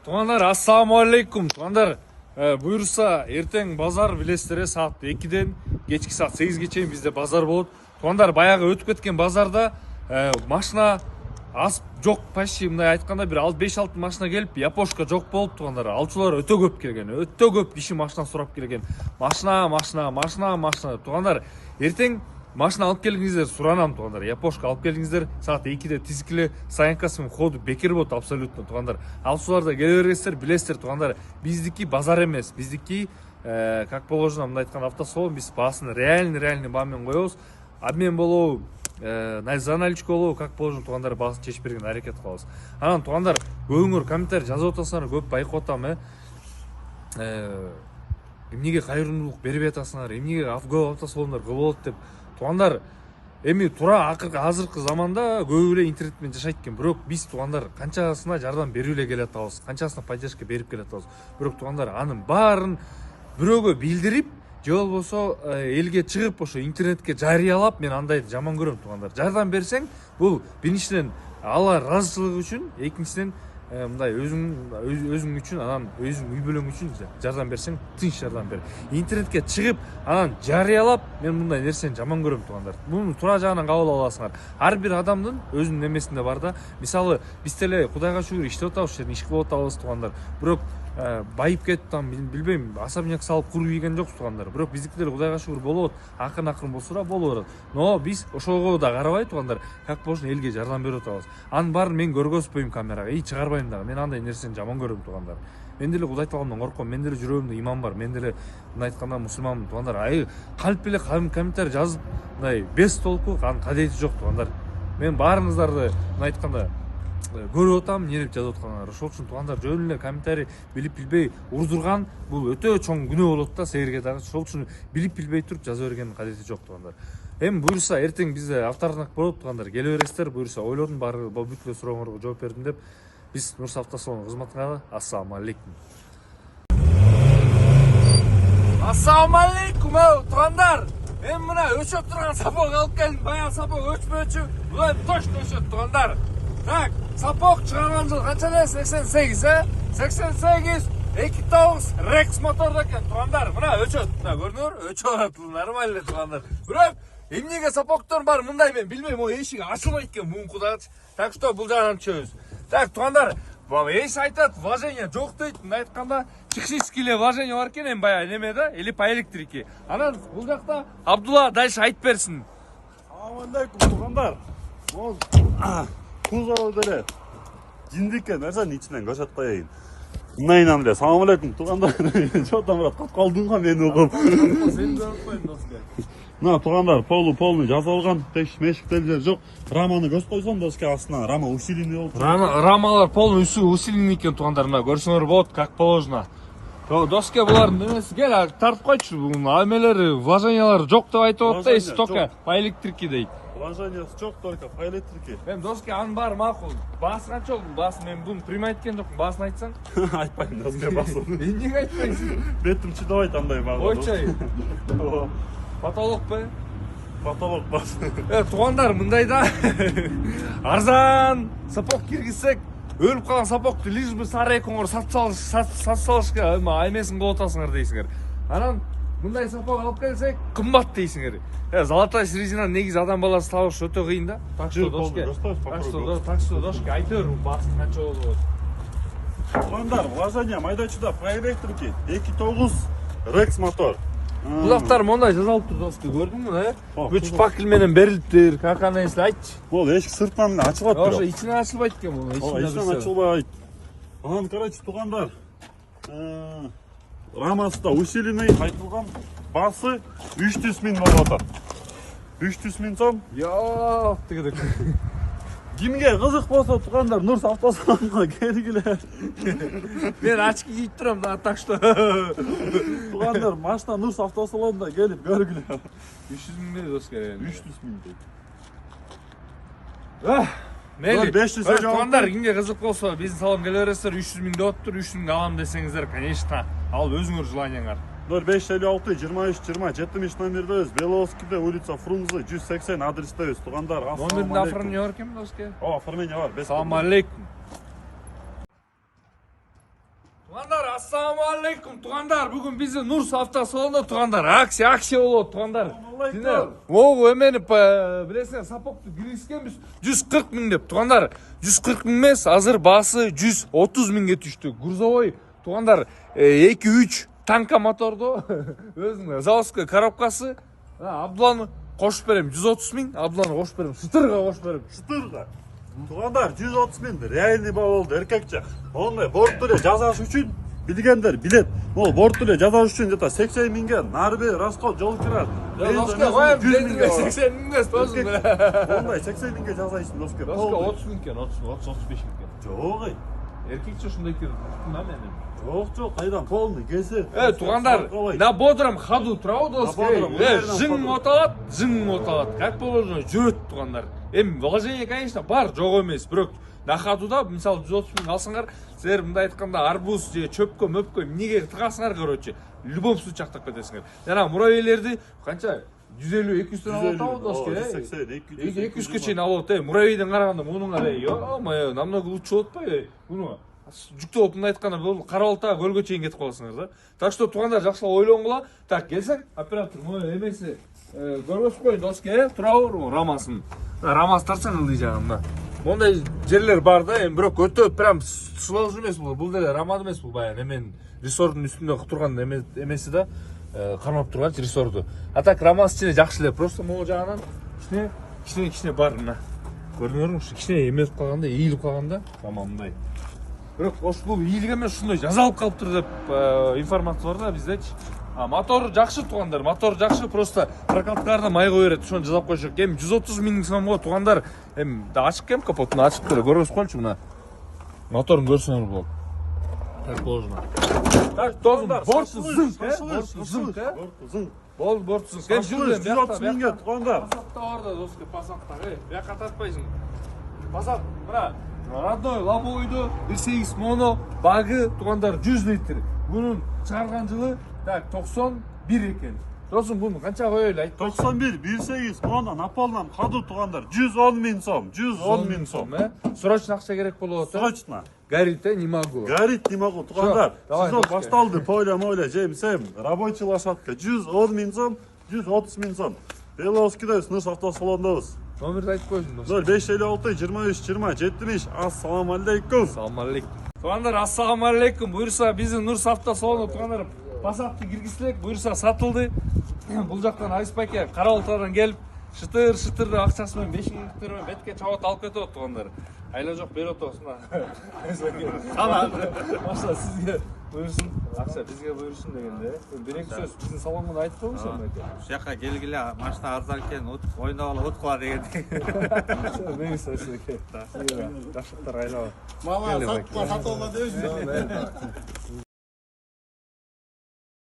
Туғандар, ассаламу алейкум. Туғандар, бұйырса ертең базар білесіздер, сағат 2-ден кешкі сағат 8-ге чейін бізде базар болады. Туғандар, баяғы өтіп кеткен базарда машина аз жоқ, почти мындай айтқанда бір 5-6 машина келіп, япошка жоқ болып, туғандар, алчылар өте көп келген, өте көп кіші машина сұрап келген. Машина. Туғандар, ертең машина алып келдіңіздер, сұранам, туғандар. Япошка алып келдіңіздер, сағат 2-де тизикілі Саянкасымен ходу бекер болды, абсолютно, туғандар. Алсуларда келересіздер, білесіздер, туғандар. Биздики базар емес, биздики, как положено, мына айтқан автосалон, біз басын реальный бамен қоямыз. Обмен болу, за наличку болу, как положено, туғандар, басын шешіп берген әрекет қылабыз. Анан, туғандар, көңір комментарий жазып отырсыңдар, көп байқап отам, эмнеге кайрымдуулук бербей атасыңар, эмнеге көп автосалондар көп болот деп. Туғандар, эми тура азыркы заманда көп эле интернет менен жашайт экен. Бирок биз туғандар канчасына жардам берип эле келе атабыз, канчасына поддержка берип келе атабыз. Бирок туғандар анын баарын бирөөгө билдирип, же болбосо элге чыгып ошо интернетке жарыялап, мен андайды жаман көрөм, туғандар. Жардам берсең, бул биринчиден Алла ыраазычылыгы үчүн, экинчиден мындай өзүң үчүн, анан өзүң үй бүлөң үчүн жардам берсең, тынч жардам бер. Интернетке чыгып, анан жарыялап, мен мындай нерсени жаман көрөм, туғандар. Муну туура жагынан кабыл аласыңар. Ар бир адамдын өзүнүн немесинде бар да. Мисалы, биз деле Кудайга шүгүр иштеп атабыз, иш кылып атабыз, туғандар. Бирок байып кетип, билбейм, особняк салып куруп ийген жокпуз, туғандар. Бирок биздики деле Кудайга шүгүр болот, акырын болсо да болуп атат. Но биз ошого да карабай, туғандар, как можно элге жардам берип атабыз. Анын баарын мен көргөзбөйм камерага, чыгарбайм дагы. Мен андай нерсени жаман көрөм, туғандар. Мен деле Кудай тааламдан корком, мен деле жүрөгүмдө иман бар, мен деле мына айтканда мусулманмын, туғандар. Калп эле комментарий жазып, мындай без толку анын кадети жок, туғандар. Мен баарыңыздарды мына айтканда көрүп атам, эмне деп жазып атканыңар. Ошол үчүн туғандар, жөн эле комментарий билип билбей урдурган бул өтө чоң күнөө болот да силерге дагы. Ошол үчүн билип билбей туруп жаза бергендин кадети жок, туғандар. Эми буюрса эртең бизде авторынак болот, туғандар. Келе бересиздер, буюрса ойлодум, баары бүт эле сурооңорго жооп бердим деп. Биз Нурс автосалонунун кызматына ассаламу алейкум. Ассаламу алейкум, туғандар. Мен мына өчөп турган сапог алып келдим. Баягы сапог өчпөчү, булар точно өчөт, туғандар. Так, сапог чыгарган жыл канча эле? 88, 88 2.9 Rex мотордо экен, туғандар. Мына өчөт, мына көрдүңөр, өчөп атат, нормально эле, туғандар. Бирок эмнеге сапогдор бар мындай, мен билбейм, о эшиги ачылбайт экен муңкудагычы. Так что бул жагынан чөбүз. Так, туғандар, эс айтат, вложение жок дейт, мына айтканда технический вложение бар экен, эми баягы неме да, или по электрике. Анан бул жакта Абдулла дальше айтып берсин. Assalamu alaikum, туғандар. Ол кузову деле жиндикке нерсени ичинен көчөт коеюн. Мынайынан эле салам алейкум, туғандар. Жотом мурат кат калдың го мени угуп. Сени да укпайм, доске. Мына туғандар, полный жасалган, мешиктер жер жок. Раманы көз койсоң доске астынан рама усиленный болуп. Рамалар полный усиленный экен, туғандар, мына көрсөңөр болот, как положено. Доске булардын немеси кел, тартып койчу, бунун амелери, вложениялары жок деп айтып атты, эси только по электрике дейт. Вложениясы жок, только по электрике. Мен доске анын баары макул. Баасы канча болду? Баасы мен буну примай эткен жокмун, баасын айтсаң? Айтпайм доске басын. Эмнеге айтпайсың? Бетим чыдабайт андай баага. Ойчай. Потолок бе? Потолок бас. Туғандар, мындай да арзан сапог киргизсек, өлүп калган сапогду лишь бы сарай коңор сатып салышка аймесин кылып атасыңар дейсиңер. Анан мындай сапог алып келсек, кымбат дейсиңер. Золотая середина негизи адам баласы табыш өтө кыйын да. Так что дошке айтыр, баасы канча болот. Туғандар, вложение майдачыда по электрике 2.9 Rex мотор. Булактар мондай жазалып тур, доске, көрдүңбү, Бүч пакел менен берилиптир, каканы эсли айтчы. Бул эшик сыртынан ачылат бирок. Ошо ичинен ачылбайт экен бул, ичинен ачылбайт. Анан, короче, туғандар, рамасы да усиленный айтылган, басы 300 миң болуп атат. 300 миң сом. Йоп, тигидик. Кимге кызык болсо, туғандар, Нурс автосалонго келгиле. Мен очки кийип турам да, так что. Туғандар, машина Нурс автосалонунда келип көргүлө. 300 миң дейт, доске. 300 миң дейт. Мейли, 500 туғандар, кимге кызык болсо, биздин салон келе бересиздер, 300 миң деп атыптыр, 300 миң алам десеңиздер, конечно, ал өзүңөр желаниеңар. 0556 23 20 70 номердебиз, Беловскийде, улица Фрунзе 180 адрестебиз, туғандар. Номердин оформление бар экенби, доске? Оформление бар. Салам алейкум. Ассалаумағалейкум туғандар. Бүгін біздің Нұрс автосалонда туғандар. Акция болот туғандар. Могу эмени билесиңер, сапокту киргизгенбиз 140 миң деп туғандар. 140 миң эмес, азыр баасы 130 миңге түштү. Грузовой туғандар 2-3 танка моторду өзүнүн заводской коробкасы. Абдуланы кошуп берем 130 миң, Абдуланы кошуп берем, шытырга кошуп берем. Шытырга. Туғандар 130 миң реальный баа болду эркекче. Ондай бортту эле жасаш үчүн билгендер билет. Могу бортту эле жасаш үчүн жата 80 миңге нарбы расход жол кират. Доска коем 80 миңге тосун. Ондай 80 миңге жасайсың доска. Доска 30 миңге, 30-35 миңге. Жок ай. Эркекче ушундай кирет. Мен. Жок, кайдан полный кесе. Туғандар, на бодром ходу турабы доска. Жың оталат. Как положено жүрөт туғандар. Вложение, конечно, бар, жок эмес, бирок на ходуда, мисалы 130 миң алсаңар, силер мындай айтканда арбуз же чөпкө, мөпкө эмнеге тыгасыңар, короче, любом случае актап кетесиңер. Жана муравейлерди канча 150-200 алып атабы доска. 200-ке чейин алып атат. Муравейден караганда мунуңар, ё-моё, намного лучше болот атпайбы? Муну жүктүү болуп мындай айтканда бул карабалта көлгө чейин кетип каласыңар да. Так что туғандар жакшылап ойлонгула. Так, келсең, оператор муну эмеси көрбөсүп коюн доска, турабы Рамасын. Рамас тарчан ылдый жагында. Мондай жерлер бар да, бирок өтө прям сложно эмес бул. Бул деле Рамад эмес бул, баягы эмен ресордун үстүндө турган эмеси да, кармап турган ресорду. А так Рамас ичине жакшы эле, просто могу жагынан кичине бар мына. Көрдүңөрбү, ушу кичине эметип калганда, ийилип калганда, тамам мындай. Бирок бул ийилик эмес, ушундай жазалып калыптыр деп информация бар да биздечи. Мотор жакшы туғандар, мотор жакшы, просто прокаткаларда май кое берет, ошону жазап койшок. 130 миң сомго туғандар, ачык капотун ачып эле көрөсүз койчу мына. Моторун көрсөңөр болот. Так положено. Так, тозун, борту зыңк, борту зыңк. 130 миңге туғандар. Пассатта бар да, доска, пассатта. Бияка тартпайсың. Пассат, мына, родной лобойду, 1.8 моно, багы туғандар 100 литр. Bunun çıkargan жылы, так, 91 екен. Досым, bunu қанша қойылы айт? 91, 1.8, моно, наполнам, ходу туғандар, 110 миң сом, 110 миң сом. Срочно ақша керек болуы отыр? Срочно. Горит, не могу. Горит, не могу, туғандар. Сезон башталды, пойле, жемсем, рабочий лошадка, 110 миң сом, 130 миң сом. Беловскийда Нұрс автосалондабыз. Номерді айтып қойдың. 0556 23 20 70. Ассалаумағалейкум. Ассалаумағалейкум. Туғандар, ассалаумағалейкум. Бұйырса біздің Нұрс автосалоны туғандар Пассатты киргизсек, бұйырса сатылды. Бұл жақтан Айспайке Қарабалтадан келіп, шытыр ақшасымен 5 миңдіктермен бетке чабат алып кетіп туғандар. Айла жоқ бері отосына. Маша сізге бұйырсын, ақша бізге бұйырсын дегенде. Бір-екі сөз біздің салонға айтып қойыңыз ба? Жаққа келгіле машина арзан екен, ойнауға отқыла дегенде. Бұйырса сізге. Жақшықтар айла. Мама, сатуға деп